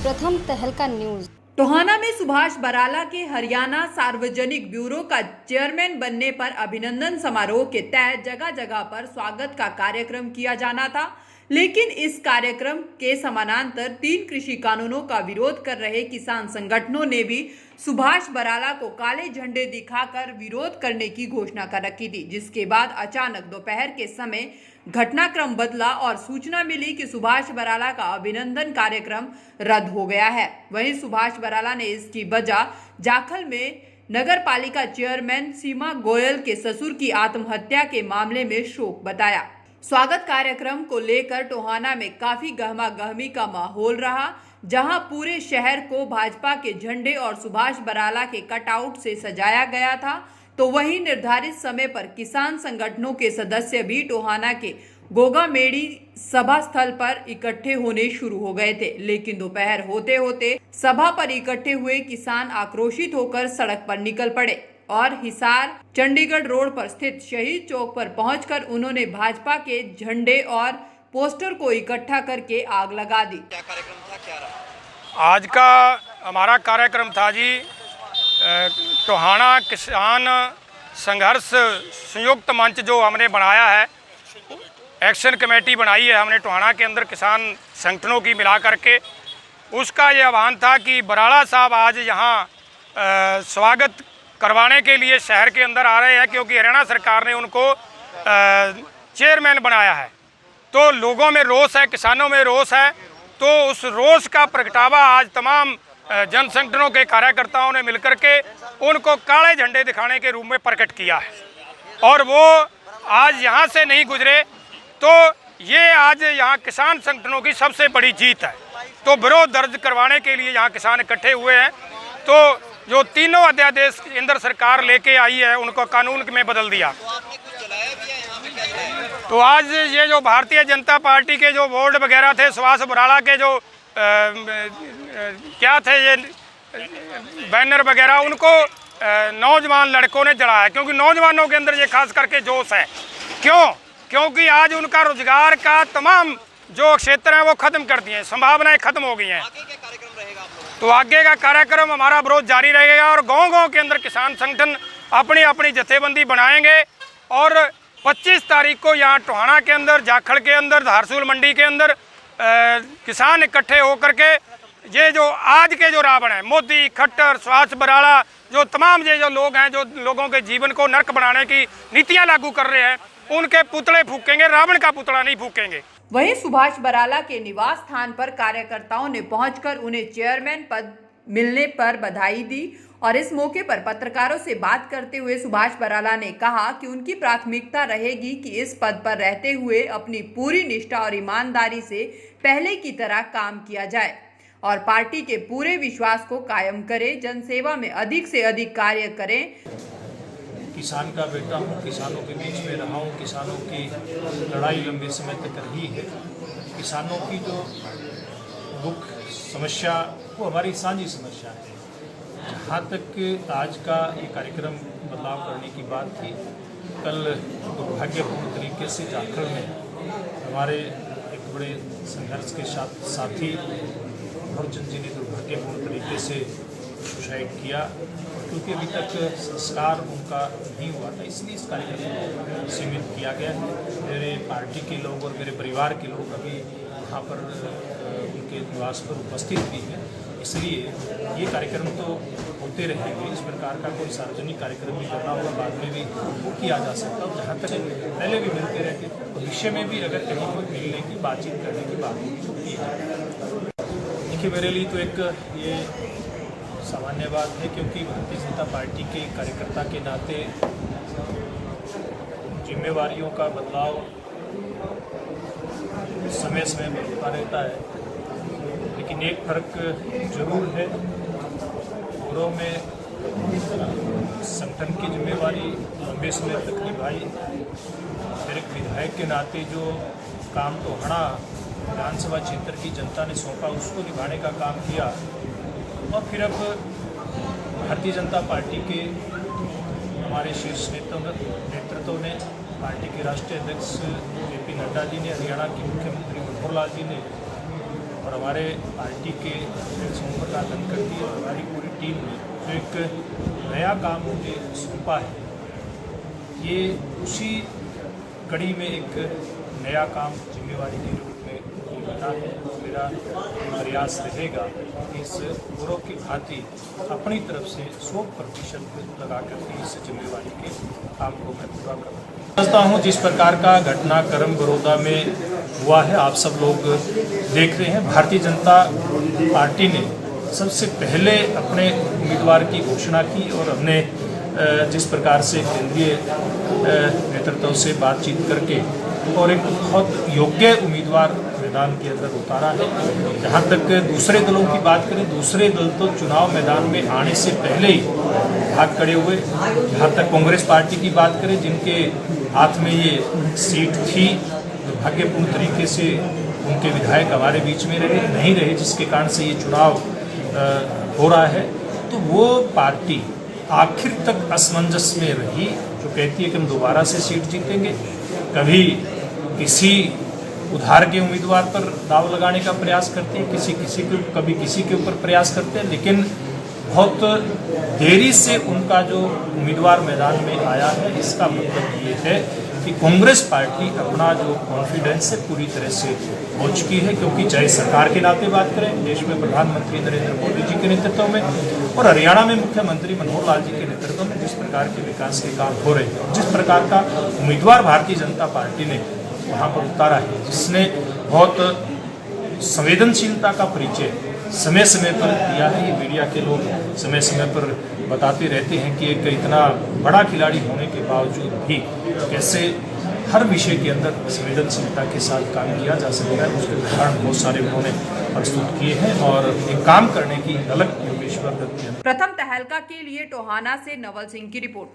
प्रथम तहलका न्यूज। टोहाना में सुभाष बराला के हरियाणा सार्वजनिक ब्यूरो का चेयरमैन बनने पर अभिनंदन समारोह के तहत जगह जगह पर स्वागत का कार्यक्रम किया जाना था, लेकिन इस कार्यक्रम के समानांतर 3 कृषि कानूनों का विरोध कर रहे किसान संगठनों ने भी सुभाष बराला को काले झंडे दिखाकर विरोध करने की घोषणा कर रखी थी, जिसके बाद अचानक दोपहर के समय घटनाक्रम बदला और सूचना मिली कि सुभाष बराला का अभिनंदन कार्यक्रम रद्द हो गया है। वहीं सुभाष बराला ने इसकी वजह जाखल में नगर पालिका चेयरमैन सीमा गोयल के ससुर की आत्महत्या के मामले में शोक बताया। स्वागत कार्यक्रम को लेकर टोहाना में काफी गहमा गहमी का माहौल रहा, जहां पूरे शहर को भाजपा के झंडे और सुभाष बराला के कटआउट से सजाया गया था, तो वहीं निर्धारित समय पर किसान संगठनों के सदस्य भी टोहाना के गोगामेड़ी सभा स्थल पर इकट्ठे होने शुरू हो गए थे। लेकिन दोपहर होते होते सभा पर इकट्ठे हुए किसान आक्रोशित होकर सड़क पर निकल पड़े और हिसार चंडीगढ़ रोड पर स्थित शहीद चौक पर पहुंचकर उन्होंने भाजपा के झंडे और पोस्टर को इकट्ठा करके आग लगा दी। क्या कार्यक्रम था, क्या रहा? आज का हमारा कार्यक्रम था जी टोहाना किसान संघर्ष संयुक्त मंच जो हमने बनाया है, एक्शन कमेटी बनाई है हमने टोहाना के अंदर किसान संगठनों की मिला करके। उसका ये आह्वान था कि बराला साहब आज यहाँ स्वागत करवाने के लिए शहर के अंदर आ रहे हैं, क्योंकि हरियाणा सरकार ने उनको चेयरमैन बनाया है। तो लोगों में रोष है, किसानों में रोष है, तो उस रोष का प्रगटावा आज तमाम जन संगठनों के कार्यकर्ताओं ने मिलकर के उनको काले झंडे दिखाने के रूप में प्रकट किया है। और वो आज यहाँ से नहीं गुजरे, तो ये आज यहाँ किसान संगठनों की सबसे बड़ी जीत है। तो विरोध दर्ज करवाने के लिए यहाँ किसान इकट्ठे हुए हैं। तो जो तीनों अध्यादेश केंद्र सरकार लेके आई है उनको कानून में बदल दिया। तो आज ये जो भारतीय जनता पार्टी के जो बोर्ड वगैरह थे, सुभाष बराला के जो क्या थे ये बैनर वगैरह, उनको नौजवान लड़कों ने जलाया, क्योंकि नौजवानों के अंदर ये खास करके जोश है। क्योंकि आज उनका रोजगार का तमाम जो क्षेत्र है वो खत्म कर दिए, संभावनाएं खत्म हो गई हैं। तो आगे का कार्यक्रम हमारा विरोध जारी रहेगा और गांव-गांव के अंदर किसान संगठन अपनी अपनी जथेबंदी बनाएंगे और 25 तारीख को यहाँ टोहाना के अंदर, जाखल के अंदर, धारसूल मंडी के अंदर किसान इकट्ठे होकर के ये जो आज के जो रावण है, मोदी, खट्टर, सुभाष बराला, जो तमाम ये जो लोग हैं जो लोगों के जीवन को नरक बनाने की नीतियां लागू कर रहे हैं, उनके पुतले फूकेंगे, रावण का पुतला नहीं फूकेंगे। वहीं सुभाष बराला के निवास स्थान पर कार्यकर्ताओं ने पहुंचकर उन्हें चेयरमैन पद मिलने पर बधाई दी और इस मौके पर पत्रकारों से बात करते हुए सुभाष बराला ने कहा कि उनकी प्राथमिकता रहेगी कि इस पद पर रहते हुए अपनी पूरी निष्ठा और ईमानदारी से पहले की तरह काम किया जाए और पार्टी के पूरे विश्वास को कायम करें, जनसेवा में अधिक से अधिक कार्य करें। किसान का बेटा हूँ, किसानों के बीच में रहा हूँ, किसानों की लड़ाई लंबे समय तक रही है। किसानों की जो दुख समस्या वो हमारी साझी समस्या है। जहाँ तक आज का ये कार्यक्रम बदलाव करने की बात थी, कल दुर्भाग्यपूर्ण तरीके से जाखल में हमारे एक बड़े संघर्ष के साथी भरचंद जी ने दुर्भाग्यपूर्ण तरीके से सुसाइड किया, क्योंकि अभी तक संस्कार उनका नहीं हुआ था, इसलिए इस कार्यक्रम को सीमित किया गया है। मेरे पार्टी के लोग और मेरे परिवार के लोग अभी वहाँ पर उनके निवास पर उपस्थित भी हैं, इसलिए ये कार्यक्रम तो होते रहेंगे। इस प्रकार का कोई सार्वजनिक कार्यक्रम भी करना होगा, बाद में भी वो किया जा सकता है। जहाँ तक पहले भी मिलते रहते, भविष्य में भी अगर कहीं कोई मिलने की बातचीत करने की बात होगी तो की जाए। देखिए, मेरे लिए तो एक ये सामान्य बात है, क्योंकि भारतीय जनता पार्टी के कार्यकर्ता के नाते जिम्मेवारियों का बदलाव समय समय में होता रहता है, लेकिन एक फर्क जरूर है। पूर्व में संगठन की जिम्मेवारी लंबे समय तक निभाई, फिर एक विधायक के नाते जो काम टोहाना विधानसभा क्षेत्र की जनता ने सौंपा उसको निभाने का काम किया, और फिर अब भारतीय जनता पार्टी के हमारे शीर्ष नेतृत्व ने, पार्टी के राष्ट्रीय अध्यक्ष JP नड्डा जी ने, हरियाणा के मुख्यमंत्री मनोहर लाल जी ने और हमारे पार्टी के सोम प्रकाश धनखड़ और हमारी पूरी टीम ने जो एक नया काम मुझे सौंपा है, ये उसी कड़ी में एक नया काम जिम्मेवारी के रूप में मुझे बना है। मेरा प्रयास रहेगा कि इस गुरु की भांति अपनी तरफ से 100% लगा करके इस जिम्मेवारी के काम को मैं पूरा करूँ। समझता हूँ जिस प्रकार का घटनाक्रम बड़ौदा में हुआ है, आप सब लोग देख रहे हैं। भारतीय जनता पार्टी ने सबसे पहले अपने उम्मीदवार की घोषणा की और हमने जिस प्रकार से केंद्रीय नेतृत्व से बातचीत करके और एक बहुत योग्य उम्मीदवार मैदान के अंदर उतारा है। जहाँ तक दूसरे दलों की बात करें, दूसरे दल तो चुनाव मैदान में आने से पहले ही भाग खड़े हुए। जहाँ तक कांग्रेस पार्टी की बात करें, जिनके हाथ में ये सीट थी, दुर्भाग्यपूर्ण तरीके से उनके विधायक हमारे बीच में नहीं रहे, जिसके कारण से ये चुनाव हो रहा है। तो वो पार्टी आखिर तक असमंजस में रही, जो कहती है कि हम दोबारा से सीट जीतेंगे। कभी किसी उधार के उम्मीदवार पर दाव लगाने का प्रयास करते हैं, कभी किसी के ऊपर प्रयास करते हैं, लेकिन बहुत देरी से उनका जो उम्मीदवार मैदान में आया है। इसका मतलब ये है कि कांग्रेस पार्टी अपना जो कॉन्फिडेंस है पूरी तरह से हो चुकी है, क्योंकि चाहे सरकार के नाते बात करें, देश में प्रधानमंत्री नरेंद्र मोदी जी के नेतृत्व में और हरियाणा में मुख्यमंत्री मनोहर लाल जी के नेतृत्व में जिस प्रकार के विकास के काम हो रहे हैं, जिस प्रकार का उम्मीदवार भारतीय जनता पार्टी ने वहाँ पर उतारा है, जिसने बहुत संवेदनशीलता का परिचय समय समय पर दिया है। ये मीडिया के लोग समय समय पर बताते रहते हैं कि एक इतना बड़ा खिलाड़ी होने के बावजूद भी कैसे हर विषय के अंदर संवेदनशीलता के साथ काम किया जा सकता है। उसके उदाहरण बहुत सारे उन्होंने प्रस्तुत किए हैं और एक काम करने की अलग योगेश्वर दत्त। प्रथम तहलका के लिए टोहाना से नवल सिंह की रिपोर्ट।